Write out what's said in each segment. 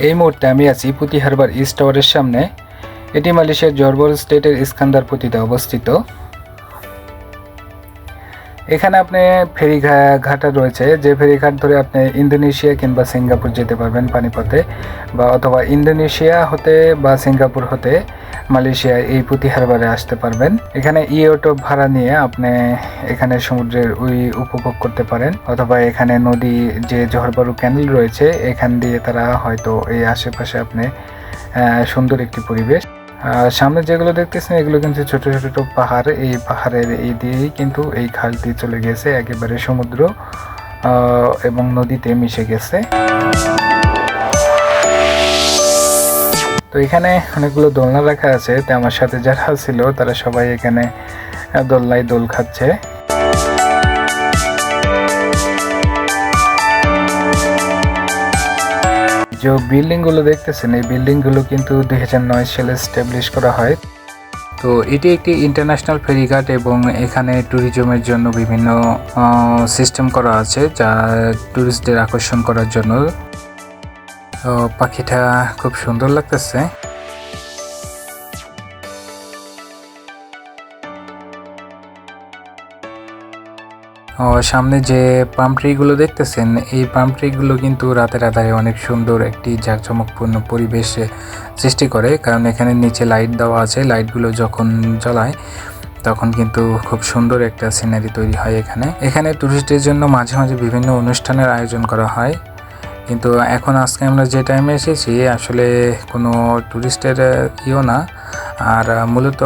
এই মুহূর্তে আমি আছি পুঁতি হারবার ইস্ট টাওয়ারের সামনে। এটি মালয়েশিয়ার জহর স্টেটের ইস্কান্দার পুঁতিতে অবস্থিত। এখানে আপনি ঘাট রয়েছে, যে ফেরিঘাট ধরে আপনি ইন্দোনেশিয়া কিংবা সিঙ্গাপুর যেতে পারবেন পানিপথে, বা অথবা ইন্দোনেশিয়া হতে বা সিঙ্গাপুর হতে মালয়েশিয়ায় এই পুঁতি হারবারে আসতে পারবেন। এখানে অটো ভাড়া নিয়ে আপনি এখানে সমুদ্রের উপভোগ করতে পারেন, অথবা এখানে নদী যে জহরবারু ক্যানেল রয়েছে এখান দিয়ে তারা হয়তো এই আশেপাশে আপনি সুন্দর একটি পরিবেশ। সামনে যেগুলো দেখতেছেন এগুলো কিন্তু ছোট ছোট পাহাড়। এই পাহাড়ের এই দিয়েই কিন্তু এই খালটি চলে গেছে একেবারে সমুদ্র এবং নদীতে মিশে গেছে। তো এখানে অনেকগুলো দোলনা রাখা আছে, তো আমার সাথে যারা ছিল তারা সবাই এখানে দোলনায় দোল খাচ্ছে। যে বিল্ডিংগুলো দেখতেছেন এই বিল্ডিংগুলো কিন্তু 2009 সালে এস্টাবলিশ করা হয়। তো এটি একটি ইন্টারন্যাশনাল ফেরিঘাট এবং এখানে ট্যুরিজমের জন্য বিভিন্ন সিস্টেম করা আছে যা ট্যুরিস্টদের আকর্ষণ করার জন্য। তো পাখিটা খুব সুন্দর লাগতেছে। সামনে যে পাম ট্রিগুলো দেখতেছেন এই পাম ট্রিগুলো কিন্তু রাতের আধারে অনেক সুন্দর একটি জাঁকজমকপূর্ণ পরিবেশ সৃষ্টি করে, কারণ এখানে নিচে লাইট দেওয়া আছে। লাইটগুলো যখন জ্বলায় তখন কিন্তু খুব সুন্দর একটা সিনারি তৈরি হয়। এখানে টুরিস্টদের জন্য মাঝে মাঝে বিভিন্ন অনুষ্ঠানের আয়োজন করা হয়, কিন্তু এখন আজকে আমরা যে টাইমে এসেছি আসলে কোনো টুরিস্টের না। আর মূলত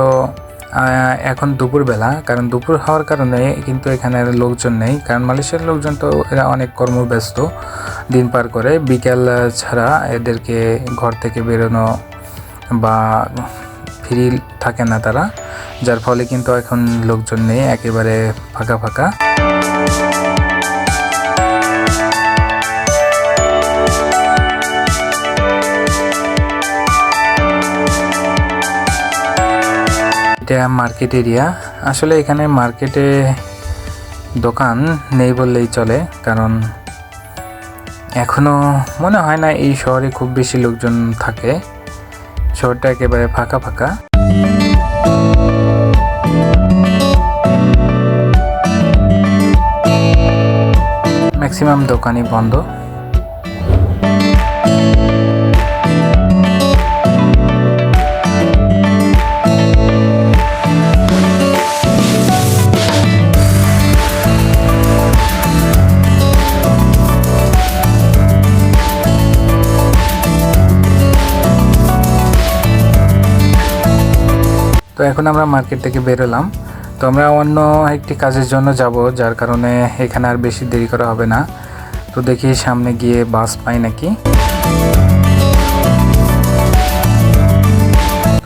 এখন দুপুরবেলা, কারণ দুপুর হওয়ার কারণে কিন্তু এখানে লোকজন নেই, কারণ মালয়েশিয়ার লোকজন তো এরা অনেক কর্মব্যস্ত দিন পার করে। বিকেল ছাড়া এদেরকে ঘর থেকে বেরোনো বা ফ্রি থাকে না তারা, যার ফলে কিন্তু এখন লোকজন নেই, একেবারে ফাঁকা ফাঁকা। এটা মার্কেট এরিয়া। আসলে এখানে মার্কেটে দোকান নেই বললেই চলে, কারণ এখনো মনে হয় না এই শহরে খুব বেশি লোকজন থাকে। শহরটা একেবারে ফাঁকা ফাঁকা। ম্যাক্সিমাম দোকানই বন্ধ। তো এখন আমরা মার্কেট থেকে বেরোলাম। তো আমরা অন্য একটি কাজের জন্য যাব, যার কারণে এখানে আর বেশি দেরি করা হবে না। তো দেখি সামনে গিয়ে বাস পাই নাকি।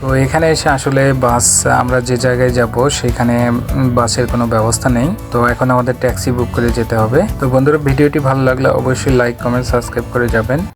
তো এখানে এসে আসলে বাস, আমরা যে জায়গায় যাব সেখানে বাসের কোনো ব্যবস্থা নেই। তো এখন আমাদের ট্যাক্সি বুক করে যেতে হবে। তো বন্ধুরা, ভিডিওটি ভালো লাগলে অবশ্যই লাইক, কমেন্ট, সাবস্ক্রাইব করে যাবেন।